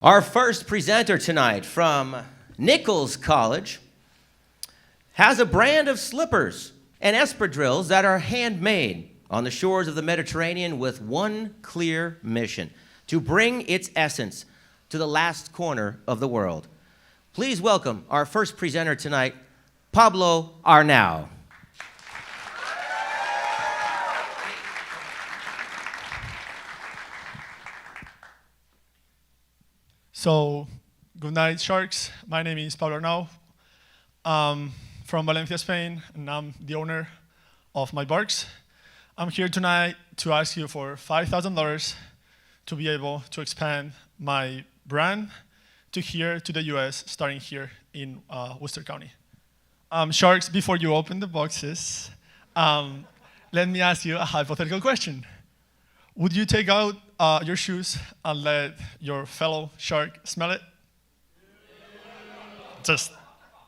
Our first presenter tonight from Nichols College has a brand of slippers and espadrilles that are handmade on the shores of the Mediterranean with one clear mission: to bring its essence to the last corner of the world. Please welcome our first presenter tonight, Pablo Arnau. So, good night, Sharks. My name is Pablo Arnau. I'm from Valencia, Spain, and I'm the owner of my barks. I'm here tonight to ask you for $5,000 to be able to expand my brand to the US, starting here in Worcester County. Sharks, before you open the boxes, let me ask you a hypothetical question. Would you take out your shoes and let your fellow shark smell it?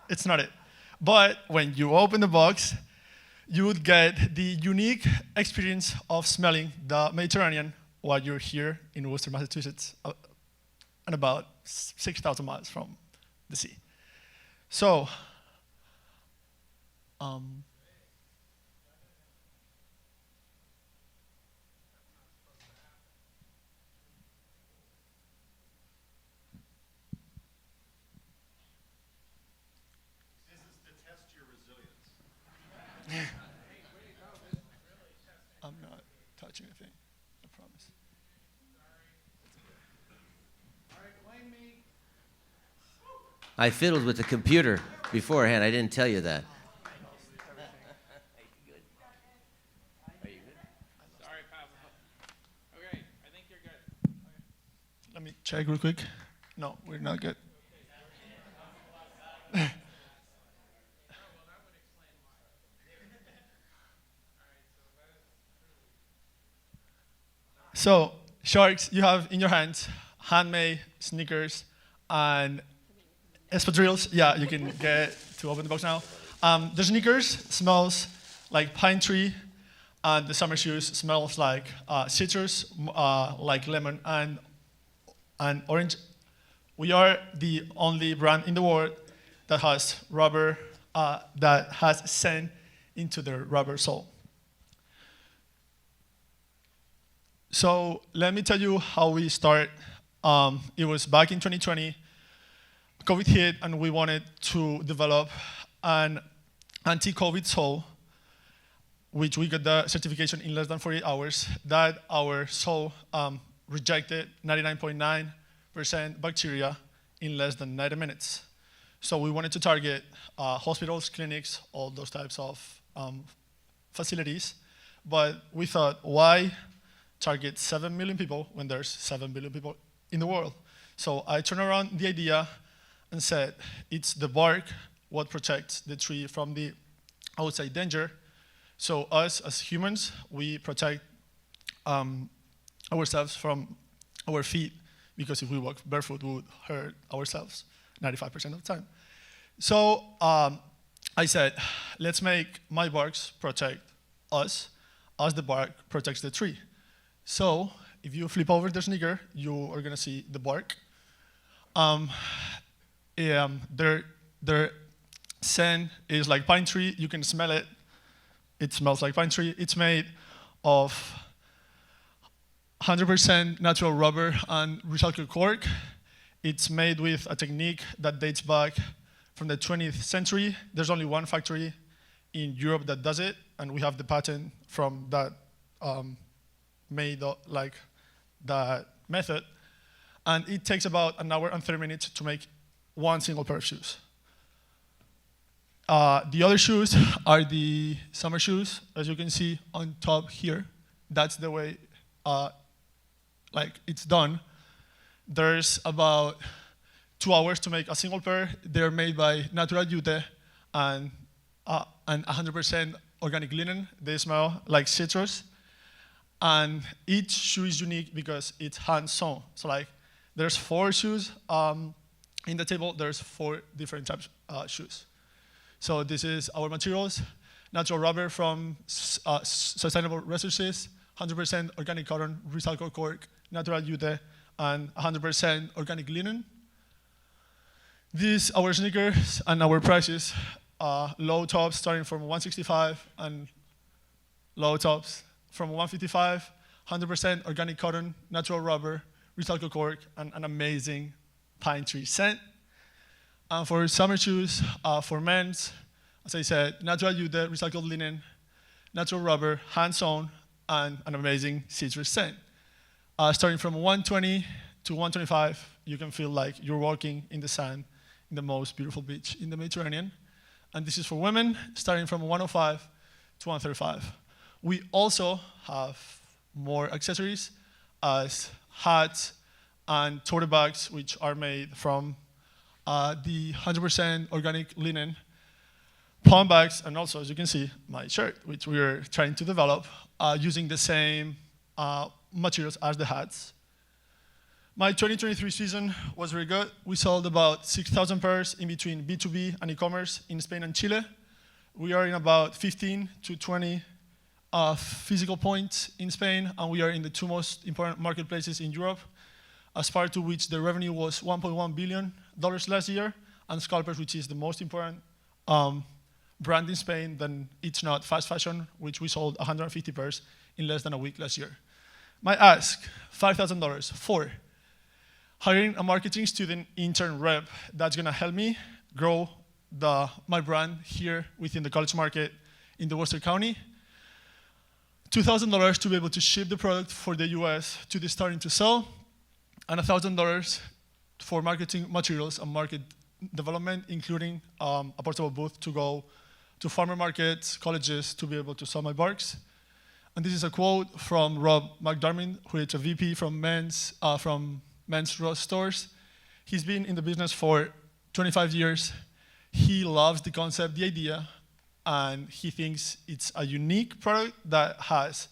It's not it. But when you open the box, you would get the unique experience of smelling the Mediterranean while you're here in Worcester, Massachusetts, and about 6,000 miles from the sea. So, I'm not touching a thing, I promise. I fiddled with the computer beforehand. I didn't tell you that. Sorry, Pablo. Okay, I think you're good. Okay. Let me check real quick. No, we're not good. So, Sharks, you have in your hands handmade sneakers and espadrilles. Yeah, you can get to open the box now. The sneakers smells like pine tree, and the summer shoes smells like citrus, like lemon and orange. We are the only brand in the world that has rubber, that has sand into the rubber sole. So let me tell you how we start. It was back in 2020. COVID hit, and we wanted to develop an anti-COVID sole, which we got the certification in less than 48 hours, that our sole rejected 99.9% bacteria in less than 90 minutes. So we wanted to target hospitals, clinics, all those types of facilities. But we thought, why target 7 million people when there's 7 billion people in the world? So I turned around the idea and said, it's the bark what protects the tree from the outside danger. So us as humans, we protect ourselves from our feet, because if we walk barefoot, we would hurt ourselves 95% of the time. So I said, let's make my barks protect us as the bark protects the tree. So if you flip over the sneaker, you are gonna see the bark. Their scent is like pine tree. You can smell it. It smells like pine tree. It's made of 100% natural rubber and recycled cork. It's made with a technique that dates back from the 20th century. There's only one factory in Europe that does it, and we have the patent from that made like that method. And it takes about an hour and 30 minutes to make one single pair of shoes. The other shoes are the summer shoes, as you can see on top here. That's the way like it's done. There's about 2 hours to make a single pair. They're made by natural jute and 100% organic linen. They smell like citrus. And each shoe is unique because it's hand sewn. So like, there's 4 shoes in the table. There's 4 different types of shoes. So this is our materials: natural rubber from sustainable resources, 100% organic cotton, recycled cork, natural jute, and 100% organic linen. These our sneakers and our prices. Low tops starting from 165 and low tops from 155. 100% organic cotton, natural rubber, recycled cork, and an amazing pine tree scent. And for summer shoes, for men's, as I said, natural jute, recycled linen, natural rubber, hand-sewn, and an amazing citrus scent. Starting from 120 to 125, you can feel like you're walking in the sand in the most beautiful beach in the Mediterranean. And this is for women, starting from 105 to 135. We also have more accessories as hats and tote bags, which are made from the 100% organic linen, palm bags, and also, as you can see, my shirt, which we are trying to develop using the same materials as the hats. My 2023 season was very good. We sold about 6,000 pairs in between B2B and e-commerce in Spain and Chile. We are in about 15 to 20 physical points in Spain, and we are in the two most important marketplaces in Europe, as part of which the revenue was $1.1 billion last year, and Scalpers, which is the most important brand in Spain, then it's not fast fashion, which we sold 150 pairs in less than a week last year. My ask, $5,000 for hiring a marketing student intern rep that's gonna help me grow my brand here within the college market in the Worcester County. $2,000 to be able to ship the product for the US to the starting to sell, and $1,000 for marketing materials and market development, including a portable booth to go to farmer markets, colleges, to be able to sell my barks. And this is a quote from Rob McDermott, who is a VP from Men's Ross Stores. He's been in the business for 25 years. He loves the concept, the idea, and he thinks it's a unique product that has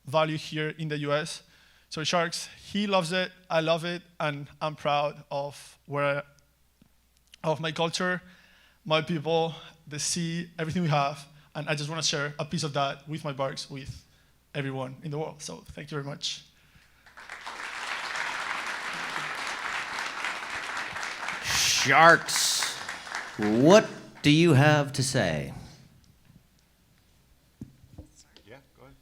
value here in the US. So Sharks, he loves it, I love it, and I'm proud of my culture, my people, the sea, everything we have, and I just want to share a piece of that with my barks, with everyone in the world. So thank you very much. Sharks, what do you have to say? Yeah, go ahead.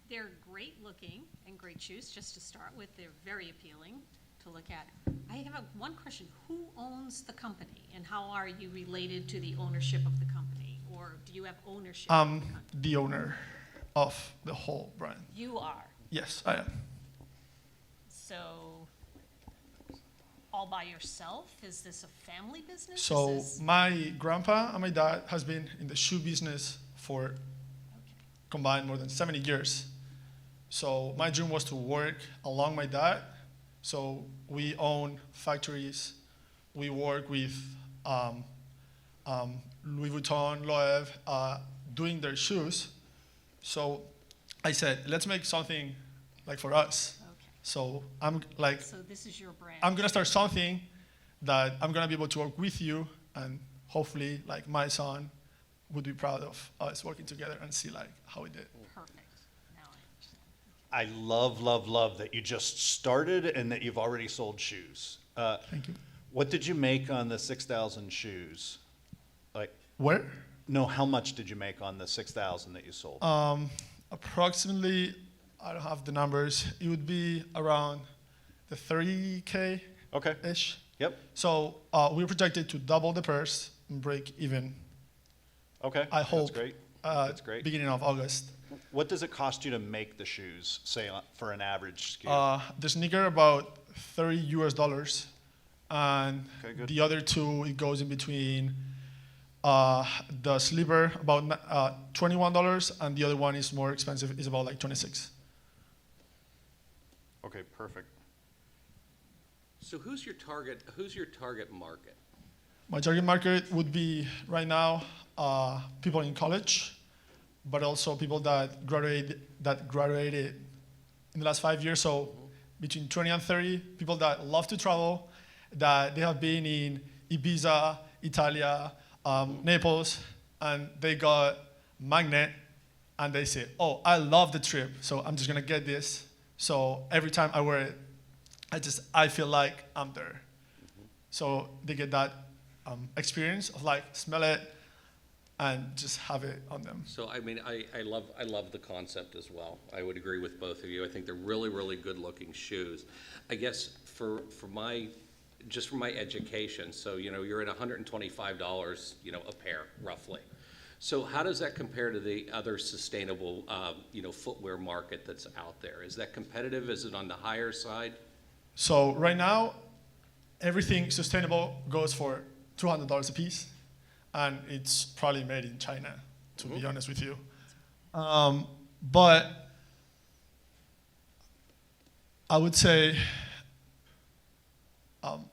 They're great looking and great shoes, just to start with. They're very appealing to look at. I have one question. Who owns the company, and how are you related to the ownership of the company? Or do you have ownership of the company? The owner of the whole brand. You are. Yes, I am. So, all by yourself? Is this a family business? So my grandpa and my dad has been in the shoe business for combined more than 70 years. So my dream was to work along my dad. So we own factories. We work with Louis Vuitton, Loewe, doing their shoes. So I said, let's make something like for us. Okay. So I'm like, So this is your brand. I'm gonna start something that I'm gonna be able to work with you, and hopefully, like my son would be proud of us working together and see like how we did. Perfect. Now I understand. I love that you just started and that you've already sold shoes. Thank you. What did you make on the 6,000 shoes? Like, Where? no, how much did you make on the 6,000 that you sold? Approximately, I don't have the numbers. It would be around the 30K Okay. ish. Yep. So we're projected to double the purse and break even. Okay. I hope. That's great. That's great. Beginning of August. What does it cost you to make the shoes, say, for an average SKU? The sneaker about $30 US, and Okay, good. the other two it goes in between. The slipper about $21, and the other one is more expensive. Is about like 26. Okay, perfect. So who's your target market? My target market would be right now people in college, but also people that graduated in the last 5 years. So between 20 and 30, people that love to travel, that they have been in Ibiza, Italia, Naples, and they got magnet, and they say, oh, I love the trip, so I'm just gonna get this. So every time I wear it, I feel like I'm there. So they get that experience of like smell it and just have it on them. So, I mean, I love the concept as well. I would agree with both of you. I think they're really, really good-looking shoes. I guess for my education, so, you know, you're at $125, you know, a pair, roughly. So how does that compare to the other sustainable, you know, footwear market that's out there? Is that competitive? Is it on the higher side? So right now, everything sustainable goes for $200 a piece, and it's probably made in China, to be honest with you. But I would say,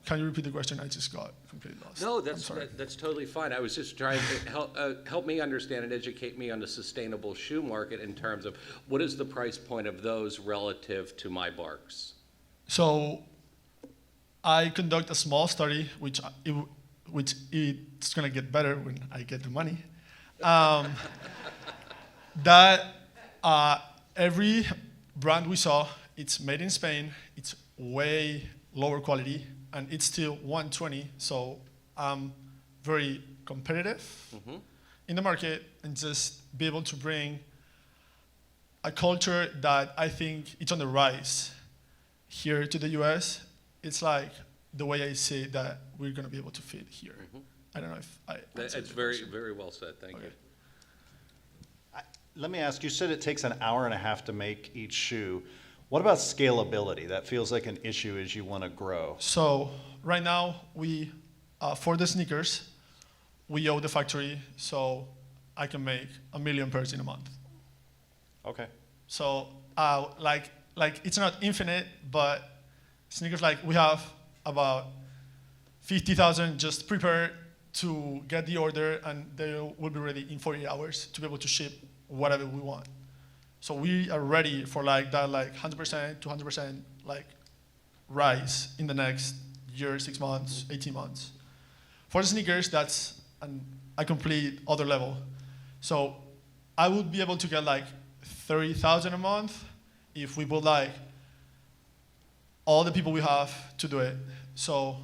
can you repeat the question? I just got completely lost. No, I'm sorry. that's totally fine. I was just trying to help me understand and educate me on the sustainable shoe market in terms of what is the price point of those relative to my barks? So I conduct a small study, which it's gonna get better when I get the money. That every brand we saw, it's made in Spain. It's way lower quality, and it's still 120. So I'm very competitive in the market, and just be able to bring a culture that I think it's on the rise here to the US. It's like the way I say that we're going to be able to fit here. I don't know if I answered It's the very, question. very well said. Thank you. Let me ask, you said it takes an hour and a half to make each shoe. What about scalability? That feels like an issue as you want to grow. So right now, we for the sneakers, we owe the factory, so I can make 1 million pairs in a month. Okay. So like it's not infinite, but sneakers, like we have about 50,000 just prepared to get the order, and they will be ready in 48 hours to be able to ship whatever we want. So we are ready for like that, like 100%, 200% like rise in the next year, 6 months, 18 months. For the sneakers, that's a complete other level. So I would be able to get like 30,000 a month if we put like all the people we have to do it. So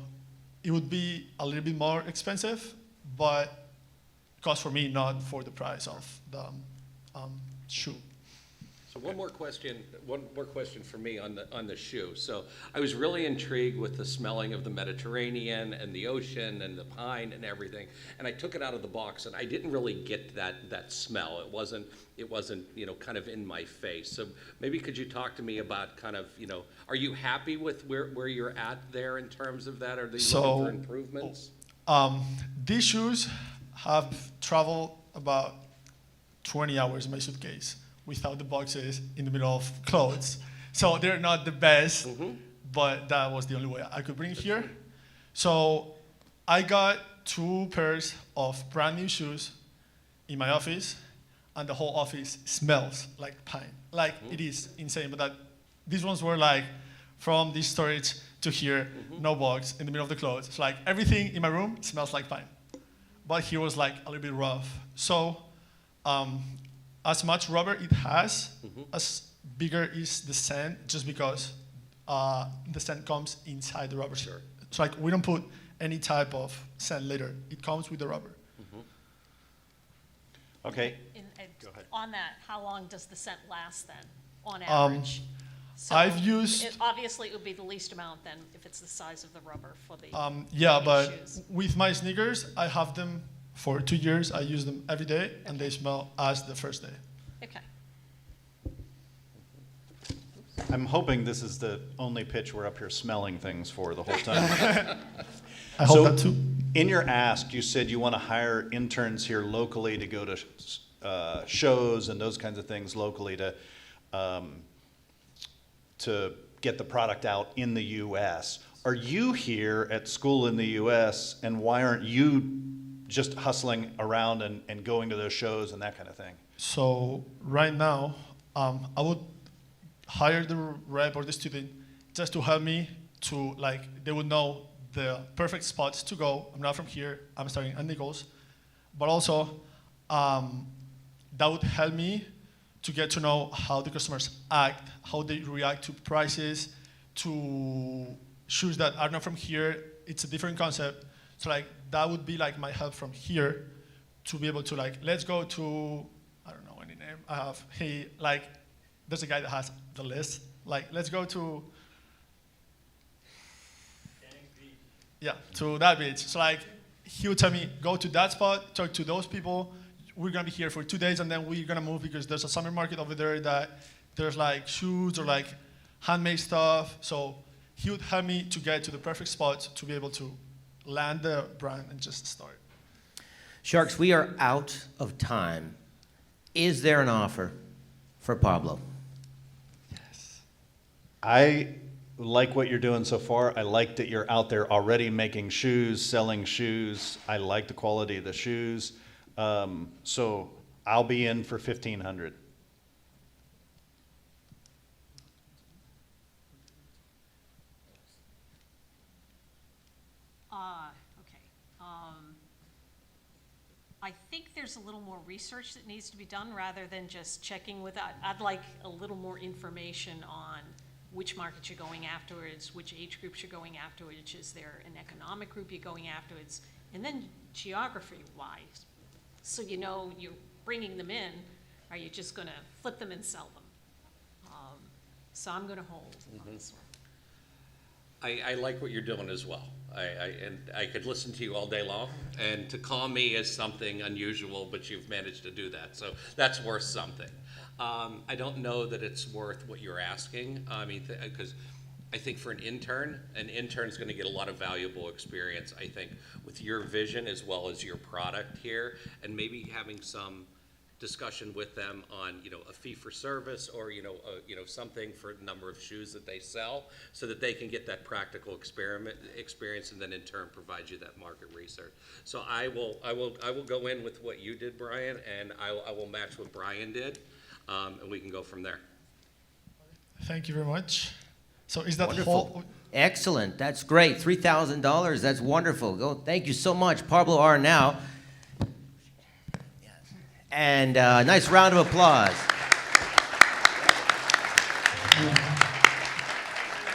it would be a little bit more expensive, but cost for me, not for the price of the shoe. So one more question for me on the shoe. So I was really intrigued with the smelling of the Mediterranean and the ocean and the pine and everything. And I took it out of the box, and I didn't really get that smell. It wasn't you know, kind of in my face. So maybe could you talk to me about kind of, you know, are you happy with where you're at there in terms of that? Are they looking for improvements? These shoes have traveled about 20 hours in my suitcase without the boxes in the middle of clothes. So they're not the best, but that was the only way I could bring it here. So I got 2 pairs of brand new shoes in my office, and the whole office smells like pine. Like it is insane, but these ones were like from this storage to here, no box, in the middle of the clothes. It's like everything in my room smells like pine. But here was like a little bit rough. So as much rubber it has, as bigger is the scent, just because the scent comes inside the rubber. Sure. It's like we don't put any type of scent later. It comes with the rubber. Okay. Go ahead. On that, how long does the scent last then, on average? So I've used- obviously, it would be the least amount then, if it's the size of the rubber for the Yeah, new but shoes. with my sneakers, I have them for 2 years. I use them every day, and they smell as the first day. Okay. I'm hoping this is the only pitch we're up here smelling things for the whole time. I hope So, that too. in your ask, you said you want to hire interns here locally to go to shows and those kinds of things locally to get the product out in the U.S. Are you here at school in the U.S., and why aren't you just hustling around and going to those shows and that kind of thing? So right now, I would hire the rep or the student just to help me to, like, they would know the perfect spots to go. I'm not from here. I'm starting at Nichols. But also, that would help me to get to know how the customers act, how they react to prices, to shoes that are not from here. It's a different concept. So like that would be like my help from here to be able to like, let's go to, I don't know any name. I have, hey, like, there's a guy that has the list. Like, let's go to, yeah, to that beach. So like, he would tell me, go to that spot, talk to those people. We're gonna be here for 2 days and then we're gonna move because there's a summer market over there that there's like shoes or like handmade stuff. So he would help me to get to the perfect spot to be able to land the brand and just start. Sharks, we are out of time. Is there an offer for Pablo? I like what you're doing so far. I like that you're out there already making shoes, selling shoes. I like the quality of the shoes. So I'll be in for 1,500. Okay. I think there's a little more research that needs to be done rather than just checking with, I'd like a little more information on which markets you're going afterwards, which age groups you're going afterwards, is there an economic group you're going afterwards, and then geography-wise. So you know you're bringing them in, are you just gonna flip them and sell them? So I'm gonna hold on this one. I like what you're doing as well. And I could listen to you all day long, and to call me is something unusual, but you've managed to do that, so that's worth something. I don't know that it's worth what you're asking. I mean, because I think for an intern's going to get a lot of valuable experience, I think, with your vision as well as your product here, and maybe having some discussion with them on, a fee for service or, something for the number of shoes that they sell so that they can get that practical experience and then in turn provide you that market research. So I will go in with what you did, Brian, and I will match what Brian did, and we can go from there. Thank you very much. So is that Wonderful. whole? Excellent. That's great. $3,000. That's wonderful. Thank you so much, Pablo Arnau. And a nice round of applause.